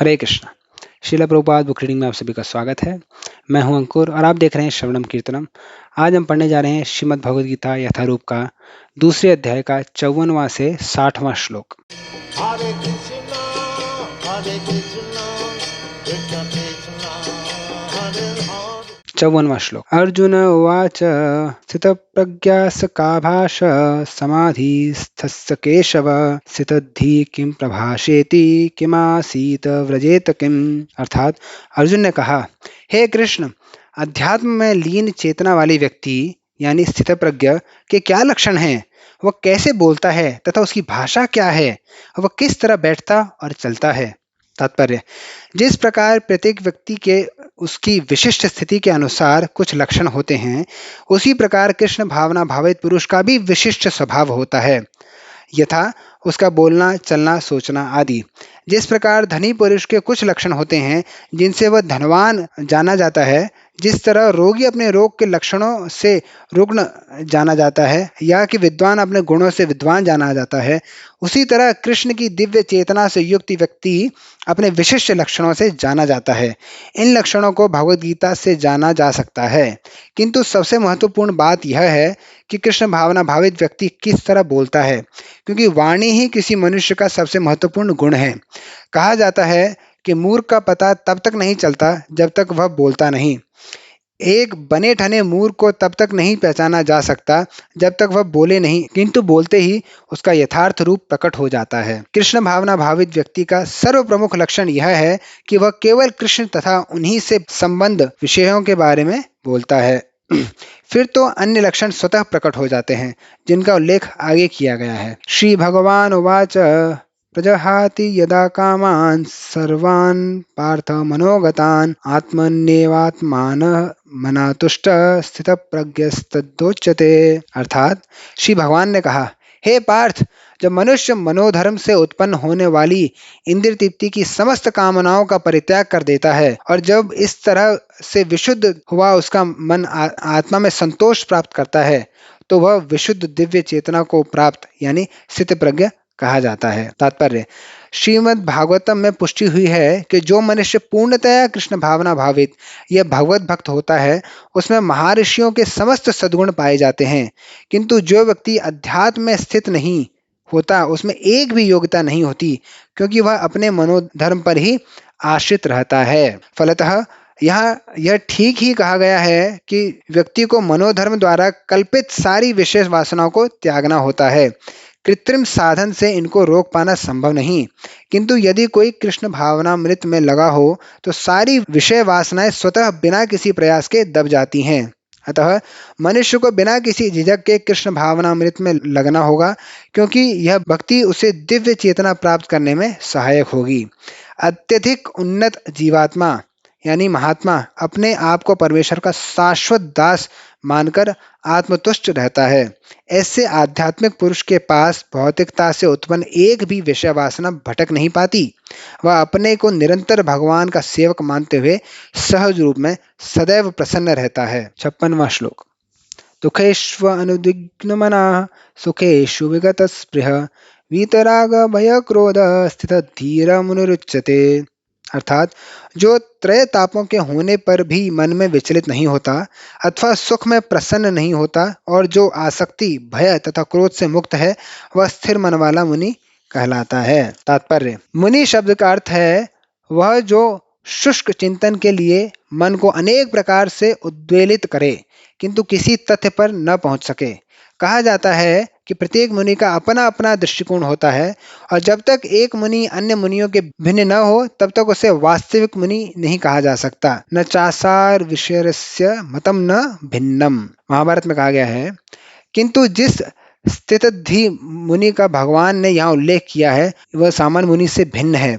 हरे Krishna. Srila Prabhupada book reading में आप सभी का स्वागत है। मैं हूं अंकुर और आप देख रहे हैं श्रवणम कीर्तनम। आज हम पढ़ने जा रहे हैं श्रीमद् भगवद गीता यथारूप का दूसरे अध्याय का 54वां से 60वां श्लोक। हरे कृष्णा कृष्ण कृष्ण हरे हरे। 54वां श्लोक। अर्जुन उवाच स्थितप्रज्ञास्य का भाष समाधिस्थस्य केशव स्थितद्धि किम प्रभाषेति किमासीत व्रजेत किम। अर्थात अर्जुन ने कहा, हे कृष्ण, अध्यात्म में लीन चेतना वाली व्यक्ति यानी स्थित प्रज्ञ के क्या लक्षण हैं? वह कैसे बोलता है तथा उसकी भाषा क्या है? वह किस तरह बैठता और चलता है? तात्पर्य: जिस प्रकार प्रत्येक व्यक्ति के उसकी विशिष्ट स्थिति के अनुसार कुछ लक्षण होते हैं, उसी प्रकार कृष्ण भावना भावित पुरुष का भी विशिष्ट स्वभाव होता है, यथा उसका बोलना, चलना, सोचना आदि। जिस प्रकार धनी पुरुष के कुछ लक्षण होते हैं जिनसे वह धनवान जाना जाता है, जिस तरह रोगी अपने रोग के लक्षणों से रुग्ण जाना जाता है या कि विद्वान अपने गुणों से विद्वान जाना जाता है, उसी तरह कृष्ण की दिव्य चेतना से युक्त व्यक्ति अपने विशिष्ट लक्षणों से जाना जाता है। इन लक्षणों को भगवद गीता से जाना जा सकता है, किंतु सबसे महत्वपूर्ण बात यह है कि कृष्ण भावना भावित व्यक्ति किस तरह बोलता है, क्योंकि वाणी ही किसी मनुष्य का सबसे महत्वपूर्ण गुण है। कहा जाता है कि मूर्ख का पता तब तक नहीं चलता जब तक वह बोलता नहीं। एक बने ठने मूर्ख को तब तक नहीं पहचाना जा सकता जब तक वह बोले नहीं, किंतु बोलते ही उसका यथार्थ रूप प्रकट हो जाता है। कृष्ण भावना भावित व्यक्ति का सर्व प्रमुख लक्षण यह है कि वह केवल कृष्ण तथा उन्हीं से संबंध विषयों के बारे में बोलता है। फिर तो अन्य लक्षण स्वतः प्रकट हो जाते हैं, जिनका उल्लेख आगे किया गया है। श्री भगवान उवाच प्रजहाति यदा कामान् सर्वान् पार्थ मनोगतान् आत्मन्येवात्मानः मनातुष्ट स्थितप्रज्ञस्तदोच्यते। अर्थात श्री भगवान ने कहा, हे पार्थ, जब मनुष्य मनोधर्म से उत्पन्न होने वाली इंद्रिय तृप्ति की समस्त कामनाओं का परित्याग कर देता है और जब इस तरह से विशुद्ध हुआ उसका मन आत्मा में संतोष प्राप्त करता है, तो वह विशुद्ध दिव्य चेतना को प्राप्त यानी स्थित प्रज्ञ कहा जाता है। तात्पर्य: श्रीमद् भागवतम में पुष्टि हुई है कि जो मनुष्य पूर्णतया कृष्ण भावना भावित यह भगवत भक्त होता है, उसमें महर्षियों के समस्त सद्गुण पाए जाते हैं, किंतु जो व्यक्ति अध्यात्म में स्थित नहीं होता उसमें एक भी योग्यता नहीं होती, क्योंकि वह अपने मनोधर्म पर ही आश्रित रहता है। फलतः यह ठीक ही कहा गया है कि व्यक्ति को मनोधर्म द्वारा कल्पित सारी विशेष वासनाओं को त्यागना होता है। कृत्रिम साधन से इनको रोक पाना संभव नहीं, किंतु यदि कोई कृष्ण भावनामृत में लगा हो तो सारी विषय वासनाएं स्वतः बिना किसी प्रयास के दब जाती हैं। अतः मनुष्य को बिना किसी झिझक के कृष्ण भावनामृत में लगना होगा, क्योंकि यह भक्ति उसे दिव्य चेतना प्राप्त करने में सहायक होगी। अत्यधिक उन्नत जीवात्मा यानी महात्मा अपने आप को परमेश्वर का शाश्वत दास मानकर आत्मतुष्ट रहता है। ऐसे आध्यात्मिक पुरुष के पास भौतिकता से उत्पन्न एक भी विषय वासना भटक नहीं पाती। वह अपने को निरंतर भगवान का सेवक मानते हुए सहज रूप में सदैव प्रसन्न रहता है। 56वां श्लोक। दुखेष्व अनुद्विग्नमनः सुखेषु विगतस्पृहः वीतराग भय क्रोध स्थित धीर मुनिरुच्यते। अर्थात जो त्रय तापों के होने पर भी मन में विचलित नहीं होता अथवा सुख में प्रसन्न नहीं होता और जो आसक्ति, भय तथा क्रोध से मुक्त है, वह स्थिर मन वाला मुनि कहलाता है। तात्पर्य: मुनि शब्द का अर्थ है वह जो शुष्क चिंतन के लिए मन को अनेक प्रकार से उद्वेलित करे किंतु किसी तथ्य पर न पहुंच सके। कहा जाता है कि प्रत्येक मुनि का अपना अपना दृष्टिकोण होता है और जब तक एक मुनि अन्य मुनियों के भिन्न न हो तब तक उसे वास्तविक मुनि नहीं कहा जा सकता। न चासार विषयस्य मतम न भिन्नम, महाभारत में कहा गया है। किंतु जिस स्थितधि मुनि का भगवान ने यहाँ उल्लेख किया है वह सामान्य मुनि से भिन्न है।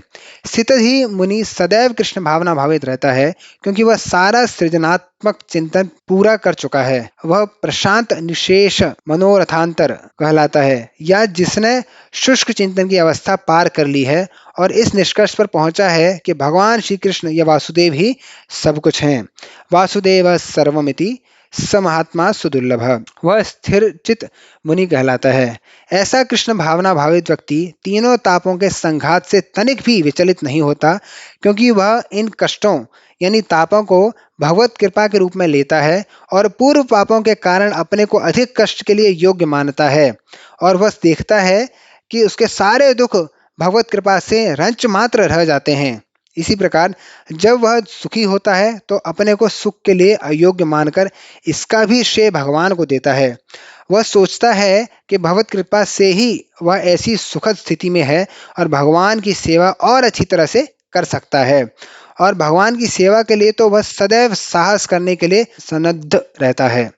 स्थितधि मुनि सदैव कृष्ण भावना भावित रहता है, क्योंकि वह सारा सृजनात्मक चिंतन पूरा कर चुका है। वह प्रशांत निशेष मनोरथांतर कहलाता है, या जिसने शुष्क चिंतन की अवस्था पार कर ली है और इस निष्कर्ष पर पहुंचा है कि भगवान श्री कृष्ण या वासुदेव ही सब कुछ हैं। वासुदेव सर्वमिति स महात्मा सुदुर्लभ। वह स्थिर चित मुनि कहलाता है। ऐसा कृष्ण भावना भावित व्यक्ति तीनों तापों के संघात से तनिक भी विचलित नहीं होता, क्योंकि वह इन कष्टों यानी तापों को भगवत कृपा के रूप में लेता है और पूर्व पापों के कारण अपने को अधिक कष्ट के लिए योग्य मानता है, और वह देखता है कि उसके सारे दुख भगवत कृपा से रंच मात्र रह जाते हैं। इसी प्रकार जब वह सुखी होता है तो अपने को सुख के लिए अयोग्य मानकर इसका भी श्रेय भगवान को देता है। वह सोचता है कि भगवत कृपा से ही वह ऐसी सुखद स्थिति में है और भगवान की सेवा और अच्छी तरह से कर सकता है, और भगवान की सेवा के लिए तो वह सदैव साहस करने के लिए सन्नद्ध रहता है।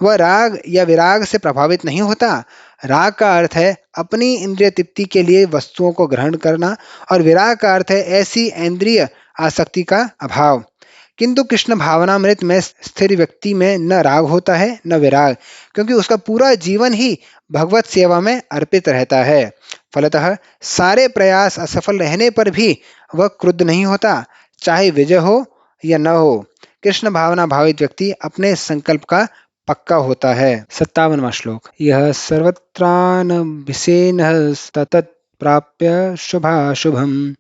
वह राग या विराग से प्रभावित नहीं होता। राग का अर्थ है अपनी इंद्रिय तृप्ति के लिए वस्तुओं को ग्रहण करना, और विराग का अर्थ है ऐसी इंद्रिय आसक्ति का अभाव। किंतु कृष्ण भावनामृत में स्थिर व्यक्ति में न राग होता है न विराग, क्योंकि उसका पूरा जीवन ही भगवत सेवा में अर्पित रहता है। फलतः सारे प्रयास असफल रहने पर भी वह क्रुद्ध नहीं होता, चाहे विजय हो या न हो। कृष्ण भावना भावित व्यक्ति अपने संकल्प का पक्का होता है। 57वां श्लोक। यह सर्वत्रानभिषेण ततत् प्राप्य शुभाशुभम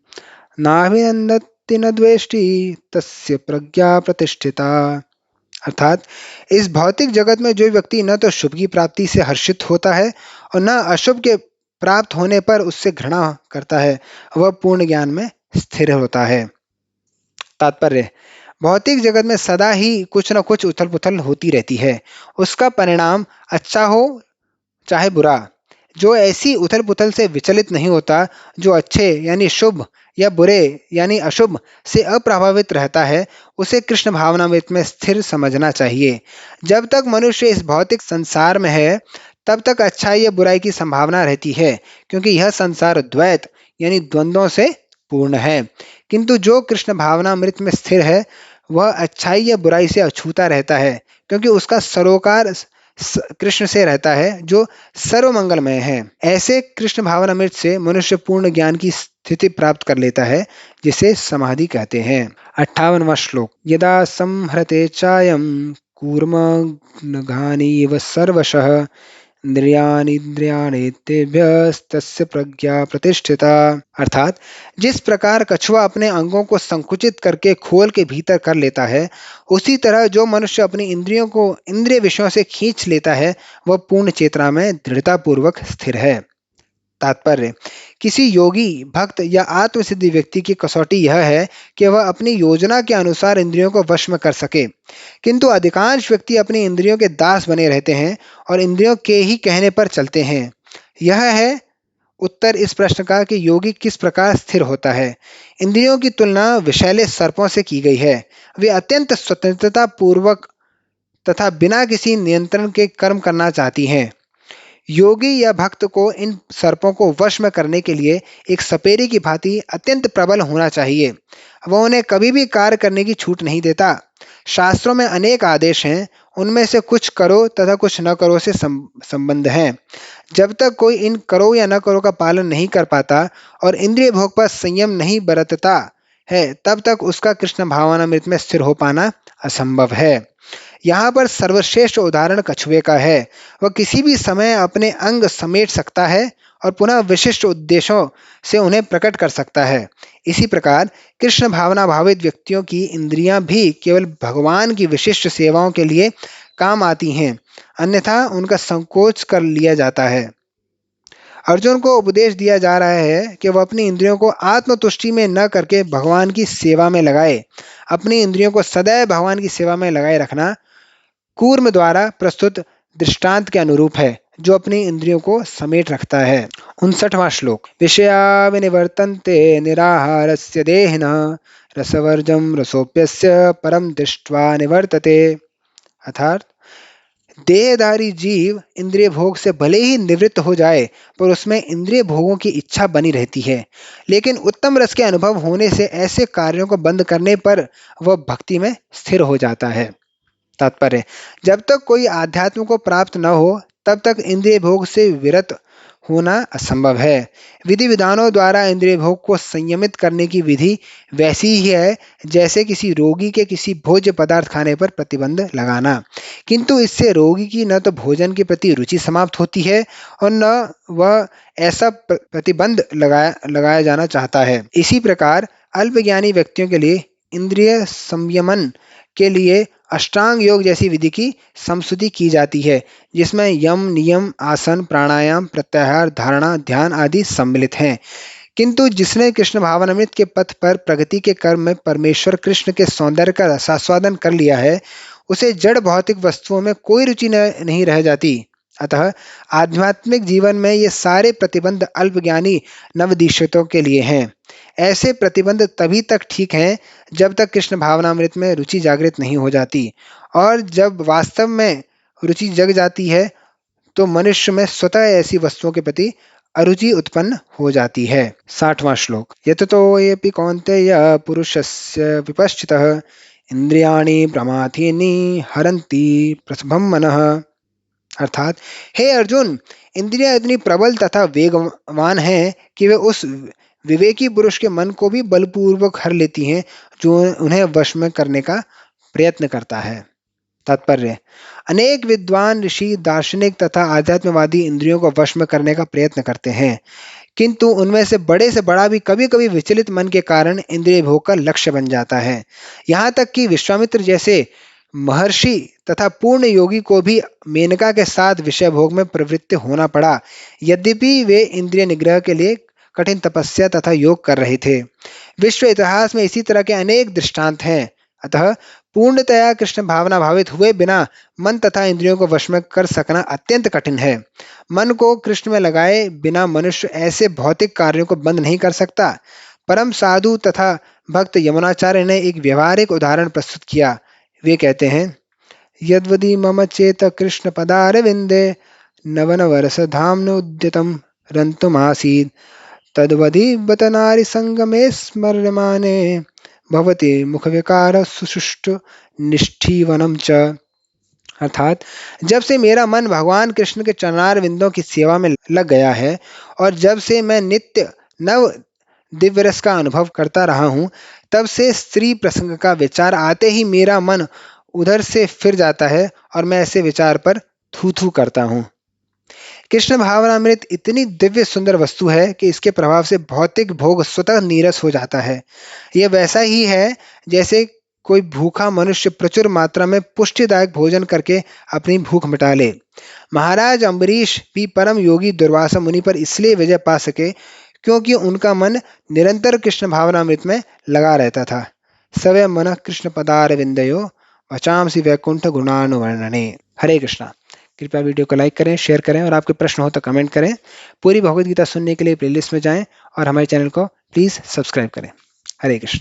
नाभिनंदति न द्वेष्टि तस्य प्रज्ञा प्रतिष्ठिता। अर्थात इस भौतिक जगत में जो व्यक्ति न तो शुभ की प्राप्ति से हर्षित होता है और न अशुभ के प्राप्त होने पर उससे घृणा करता है, वह पूर्ण ज्ञान में स्थिर होता है। तात्पर्य: भौतिक जगत में सदा ही कुछ न कुछ उथल पुथल होती रहती है। उसका परिणाम अच्छा हो चाहे बुरा। जो ऐसी उथल पुथल से विचलित नहीं होता, जो अच्छे यानी शुभ या बुरे यानी अशुभ से अप्रभावित रहता है, उसे कृष्ण भावनामृत में स्थिर समझना चाहिए। जब तक मनुष्य इस भौतिक संसार में है तब तक अच्छाई या बुराई की संभावना रहती है, क्योंकि यह संसार द्वैत यानी द्वंद्वों से पूर्ण है। किंतु जो कृष्ण भावनामृत में स्थिर है वह अच्छाई या बुराई से अछूता रहता है, क्योंकि उसका सरोकार कृष्ण से रहता है जो सर्वमंगलमय है। ऐसे कृष्ण भावनामृत से मनुष्य पूर्ण ज्ञान की स्थिति प्राप्त कर लेता है, जिसे समाधि कहते हैं। 58वां श्लोक। यदा संहृते चायं कूर्मघ्नानीव सर्वशः इंद्रियाणीन्द्रियाणेतेभ्यस्तस्य प्रज्ञा प्रतिष्ठिता। अर्थात जिस प्रकार कछुआ अपने अंगों को संकुचित करके खोल के भीतर कर लेता है, उसी तरह जो मनुष्य अपनी इंद्रियों को इंद्रिय विषयों से खींच लेता है वह पूर्ण चेतना में दृढ़तापूर्वक स्थिर है। तात्पर्य: किसी योगी, भक्त या आत्मसिद्धि व्यक्ति की कसौटी यह है कि वह अपनी योजना के अनुसार इंद्रियों को वश में कर सके। किंतु अधिकांश व्यक्ति अपनी इंद्रियों के दास बने रहते हैं और इंद्रियों के ही कहने पर चलते हैं। यह है उत्तर इस प्रश्न का कि योगी किस प्रकार स्थिर होता है। इंद्रियों की तुलना विषैले सर्पों से की गई है। वे अत्यंत स्वतंत्रता पूर्वक तथा बिना किसी नियंत्रण के कर्म करना चाहती हैं। योगी या भक्त को इन सर्पों को वश में करने के लिए एक सपेरे की भांति अत्यंत प्रबल होना चाहिए। वह उन्हें कभी भी कार्य करने की छूट नहीं देता। शास्त्रों में अनेक आदेश हैं, उनमें से कुछ करो तथा कुछ न करो से संबंध हैं। जब तक कोई इन करो या न करो का पालन नहीं कर पाता और इंद्रिय भोग पर संयम नहीं बरतता है, तब तक उसका कृष्ण भावनामृत में स्थिर हो पाना असंभव है। यहाँ पर सर्वश्रेष्ठ उदाहरण कछुए का है। वह किसी भी समय अपने अंग समेट सकता है और पुनः विशिष्ट उद्देश्यों से उन्हें प्रकट कर सकता है। इसी प्रकार कृष्ण भावना भावित व्यक्तियों की इंद्रियां भी केवल भगवान की विशिष्ट सेवाओं के लिए काम आती हैं, अन्यथा उनका संकोच कर लिया जाता है। अर्जुन को उपदेश दिया जा रहा है कि वह अपनी इंद्रियों को आत्मतुष्टि में न करके भगवान की सेवा में लगाए। अपनी इंद्रियों को सदैव भगवान की सेवा में लगाए रखना कूर्म द्वारा प्रस्तुत दृष्टांत के अनुरूप है, जो अपनी इंद्रियों को समेट रखता है। 59वां श्लोक। विषया विनिवर्तन्ते निराहारस्य देहिनः रसवर्जं रसोप्यस्य परम दृष्ट्वा निवर्तते। अर्थात देहधारी जीव इंद्रिय भोग से भले ही निवृत्त हो जाए, पर उसमें इंद्रिय भोगों की इच्छा बनी रहती है। लेकिन उत्तम रस के अनुभव होने से ऐसे कार्यों को बंद करने पर वह भक्ति में स्थिर हो जाता है। तात्पर्य: जब तक कोई आध्यात्म को प्राप्त न हो तब तक इंद्रिय भोग से विरत होना असंभव है। विधि विधानों द्वारा इंद्रिय भोग को संयमित करने की विधि वैसी ही है जैसे किसी रोगी के किसी भोज्य पदार्थ खाने पर प्रतिबंध लगाना, किंतु इससे रोगी की न तो भोजन के प्रति रुचि समाप्त होती है और न वह ऐसा प्रतिबंध लगाया जाना चाहता है। इसी प्रकार अल्पज्ञानी व्यक्तियों के लिए इंद्रिय संयमन के लिए अष्टांग योग जैसी विधि की समस्तुति की जाती है, जिसमें यम, नियम, आसन, प्राणायाम, प्रत्याहार, धारणा, ध्यान आदि सम्मिलित हैं। किंतु जिसने कृष्ण भावनामृत के पथ पर प्रगति के कर्म में परमेश्वर कृष्ण के सौंदर्य का रसास्वादन कर लिया है, उसे जड़ भौतिक वस्तुओं में कोई रुचि नहीं रह जाती। अतः आध्यात्मिक जीवन में ये सारे प्रतिबंध अल्पज्ञानी नवदीक्षितों के लिए हैं। ऐसे प्रतिबंध तभी तक ठीक हैं जब तक कृष्ण भावनामृत में रुचि जागृत नहीं हो जाती, और जब वास्तव में रुचि जग जाती है तो मनुष्य में स्वतः ऐसी वस्तुओं के प्रति अरुचि उत्पन्न हो जाती है। 60वां श्लोक। यततो येऽपि कौन्तेय पुरुषस्य विपश्चितः इंद्रियाणि प्रमाथीनि हरन्ति प्रसभं मनः। अर्थात, हे अर्जुन, इंद्रियां इतनी प्रबल तथा वेगवान हैं कि वे उस विवेकी पुरुष के मन को भी बलपूर्वक हर लेती हैं जो उन्हें वश में करने का प्रयत्न करता है। तात्पर्य: अनेक विद्वान ऋषि, दार्शनिक तथा आध्यात्मवादी इंद्रियों को वश में करने का प्रयत्न करते हैं, किंतु उनमें से बड़ा भी कभी-कभी विचलित मन के कारण इंद्रिय भोग का लक्ष्य बन जाता है। यहाँ तक कि विश्वामित्र जैसे महर्षि तथा पूर्ण योगी को भी मेनका के साथ विषय भोग में प्रवृत्त होना पड़ा, यद्यपि वे इंद्रिय निग्रह के लिए कठिन तपस्या तथा योग कर रहे थे। विश्व इतिहास में इसी तरह के अनेक दृष्टांत हैं। अतः पूर्णतया कृष्ण भावना भावित हुए बिना मन तथा इंद्रियों को वश में कर सकना अत्यंत कठिन है। मन को कृष्ण में लगाए बिना मनुष्य ऐसे भौतिक कार्यों को बंद नहीं कर सकता। परम साधु तथा भक्त यमुनाचार्य ने एक व्यवहारिक उदाहरण प्रस्तुत किया। वे कहते हैं, यद्वदि मम चेत कृष्ण पदारविंदे नवन वर्ष धाम्नोद्यतम रंतुमासीद तद्वदि बत नारी संगमे स्मर्यमाने भवति मुख विकार सुषुष्टु निष्ठीवनम च। अर्थात, जब से मेरा मन भगवान कृष्ण के चरणार विंदों की सेवा में लग गया है और जब से मैं नित्य नव दिव्य रस का अनुभव करता रहा हूँ, तब से स्त्री प्रसंग का विचार आते ही मेरा मन उधर से फिर जाता है और मैं ऐसे विचार पर थू थू करता हूँ। कृष्ण भावनामृत इतनी दिव्य सुंदर वस्तु है कि इसके प्रभाव से भौतिक भोग स्वतः नीरस हो जाता है। यह वैसा ही है जैसे कोई भूखा मनुष्य प्रचुर मात्रा में पुष्टिदायक भोजन करके अपनी भूख मिटा ले। महाराज अम्बरीश भी परम योगी दुर्वासा मुनि पर इसलिए विजय पा सके क्योंकि उनका मन निरंतर कृष्ण भावनामृत में लगा रहता था। सवय मन कृष्ण पदारविंदयो वचांसि वैकुंठ गुणानुवर्णने। हरे कृष्णा। कृपया वीडियो को लाइक करें, शेयर करें और आपके प्रश्न हो तो कमेंट करें। पूरी भगवद गीता सुनने के लिए प्लेलिस्ट में जाएं और हमारे चैनल को प्लीज़ सब्सक्राइब करें। हरे कृष्ण।